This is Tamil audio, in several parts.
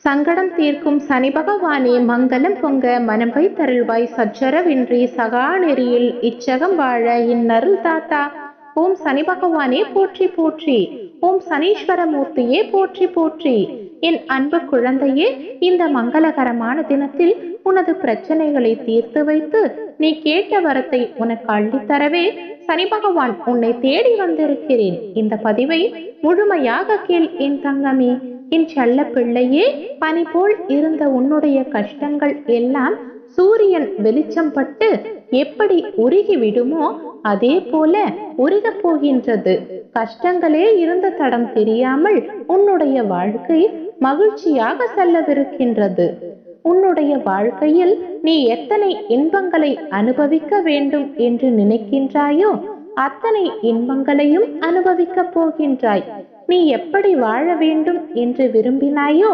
சங்கடம் தீர்க்கும் சனி பகவானே, மங்களம் பொங்க மனம் வைத்தருள்வாய். சச்சரவின்றி சகா நெறியில் இச்சகம் வாழ இந்நருள் தாத்தா. ஓம் சனி பகவானே போற்றி போற்றி. ஓம் சனீஸ்வர மூர்த்தியே போற்றி போற்றி. என் அன்பு குழந்தையே, இந்த மங்களகரமான தினத்தில் உனது பிரச்சனைகளை தீர்த்து வைத்து நீ கேட்ட வரத்தை உனக்கு அள்ளித்தரவே சனி பகவான் உன்னை தேடி வந்திருக்கிறேன். இந்த பதிவை முழுமையாக கேள் என் தங்கமே. என் செல்ல பிள்ளையே, பனி போல் இருந்த உன்னுடைய கஷ்டங்கள் எல்லாம் சூரியன் வெளிச்சம் பட்டு எப்படி உருகி விடுமோ அதே போல உருகப் போகின்றது. கஷ்டங்களே இருந்த தடம் தெரியாமல் உன்னுடைய வாழ்க்கை மகிழ்ச்சியாக செல்லவிருக்கின்றது. உன்னுடைய வாழ்க்கையில் நீ எத்தனை இன்பங்களை அனுபவிக்க வேண்டும் என்று நினைக்கின்றாயோ அத்தனை இன்பங்களையும் அனுபவிக்கப் போகின்றாய். நீ எப்படி வாழ வேண்டும் என்று விரும்பினாயோ,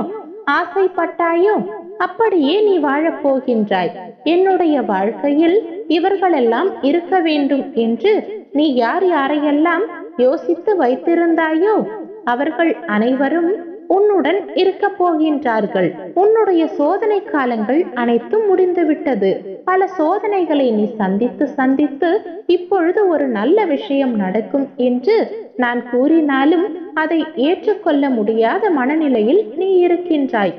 ஆசைப்பட்டாயோ, அப்படியே நீ வாழப் போகின்றாய். என்னுடைய வாழ்க்கையில் இவர்களெல்லாம் இருக்க வேண்டும் என்று நீ யார் யாரையெல்லாம் யோசித்து வைத்திருந்தாயோ அவர்கள் அனைவரும் உன்னுடன் இருக்க போகின்றார்கள். உன்னுடைய சோதனை காலங்கள் அனைத்தும் முடிந்துவிட்டது. பல சோதனைகளை நீ சந்தித்து சந்தித்து இப்பொழுது ஒரு நல்ல விஷயம் நடக்கும் என்று நான் கூறினாலும் அதை ஏற்றுக்கொள்ள முடியாத மனநிலையில் நீ இருக்கின்றாய்.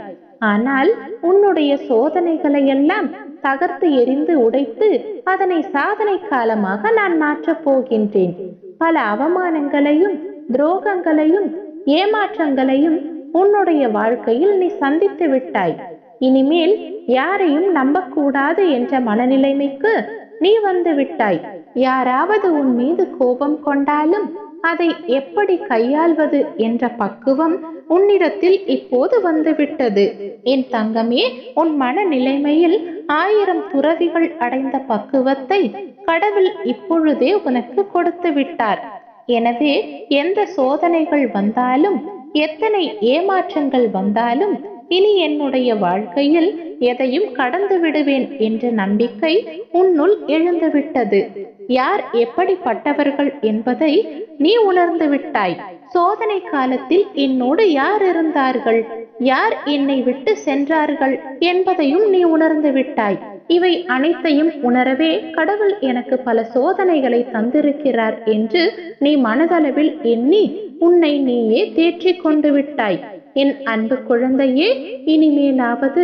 ஆனால் உன்னுடைய சோதனைகளை எல்லாம் தகர்த்து எரிந்து உடைத்து அதனை சாதனை காலமாக நான் மாற்றப் போகின்றேன். பல அவமானங்களையும் துரோகங்களையும் ஏமாற்றங்களையும் உன்னுடைய வாழ்க்கையில் நீ சந்தித்து விட்டாய். இனிமேல் யாரையும் நம்பக்கூடாது என்ற மனநிலைமைக்கு நீ வந்து விட்டாய். யாராவது உன் மீது கோபம் கொண்டாலும் அதை எப்படி கையாள்வது என்ற பக்குவம் உன்னிடத்தில் இப்போது வந்துவிட்டது. என் தங்கமே, உன் மனநிலைமையில் 1000 துறவிகள் அடைந்த பக்குவத்தை கடவுள் இப்பொழுதே உனக்கு கொடுத்து விட்டார். எனவே எந்த சோதனைகள் வந்தாலும் எத்தனை ஏமாற்றங்கள் வந்தாலும் இனி என்னுடைய வாழ்க்கையில் எதையும் கடந்து விடுவேன் என்ற நம்பிக்கை உன்னுள் எழுந்துவிட்டது. யார் எப்படிப்பட்டவர்கள் என்பதை நீ உணர்ந்து விட்டாய். சோதனை காலத்தில் என்னோடு யார் இருந்தார்கள், யார் என்னை விட்டு சென்றார்கள் என்பதையும் நீ உணர்ந்து விட்டாய். இவை அனைத்தையும் உணரவே கடவுள் எனக்கு பல சோதனைகளை தந்திருக்கிறார் என்று நீ மனதளவில் எண்ணி உன்னை நீயே தேற்றிக் கொண்டு விட்டாய். என் அன்பு குழந்தையே, இனிமேலாவது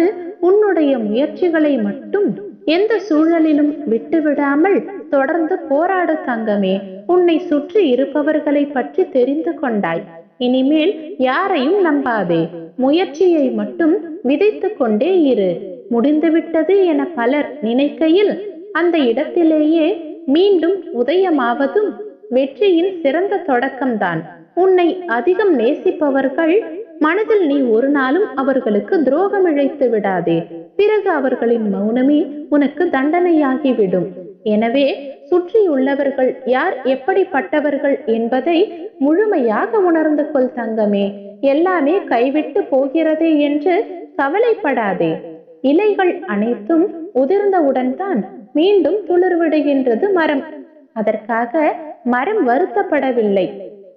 உன்னுடைய முயற்சிகளை மட்டும் எந்த சூழலிலும் விட்டுவிடாமல் தொடர்ந்து போராடு தங்கமே. உன்னை சுற்றி இருப்பவர்களை பற்றி தெரிந்து கொண்டாய். இனிமேல் யாரையும் நம்பாதே. முயற்சியை மட்டும் விதைத்து கொண்டே இரு. முடிந்துவிட்டது என பலர் நினைக்கையில் அந்த இடத்திலேயே மீண்டும் உதயமாவதும் வெற்றியின் சிறந்த தொடக்கம்தான். உன்னை அதிகம் நேசிப்பவர்கள் மனதில் நீ ஒரு நாளும் அவர்களுக்கு துரோகம் இழைத்து விடாதே. பிறகு அவர்களின் மௌனமே உனக்கு தண்டனையாகிவிடும். எனவே சுற்றியுள்ளவர்கள் யார் எப்படிப்பட்டவர்கள் என்பதை முழுமையாக உணர்ந்து கொள் தங்கமே. எல்லாமே கைவிட்டு போகிறதே என்று கவலைப்படாதே. இலைகள் அனைத்தும் உதிர்ந்தவுடன் தான் மீண்டும் துளிர்விடுகின்றது மரம். அதற்காக மரம் வருத்தப்படவில்லை.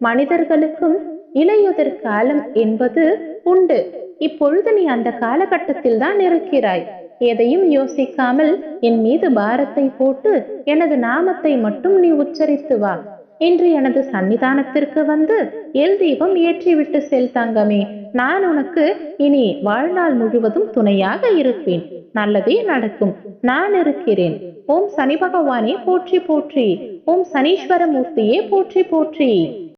மனிதர்களுக்கும் இலையுதிர் காலம் என்பது உண்டு. இப்பொழுது நீ அந்த காலகட்டத்தில் தான் இருக்கிறாய். எதையும் யோசிக்காமல் என் மீது பாரத்தை போட்டு எனது நாமத்தை மட்டும் நீ உச்சரித்து வா. இன்று எனது சன்னிதானத்திற்கு வந்து எல் தீபம் ஏற்றிவிட்டு செல் தங்கமே. நான் உனக்கு இனி வாழ்நாள் முழுவதும் துணையாக இருப்பேன். நல்லதே நடக்கும். நான் இருக்கிறேன். ஓம் சனி பகவானே போற்றி போற்றி. ஓம் சனீஸ்வர மூர்த்தியே போற்றி போற்றி.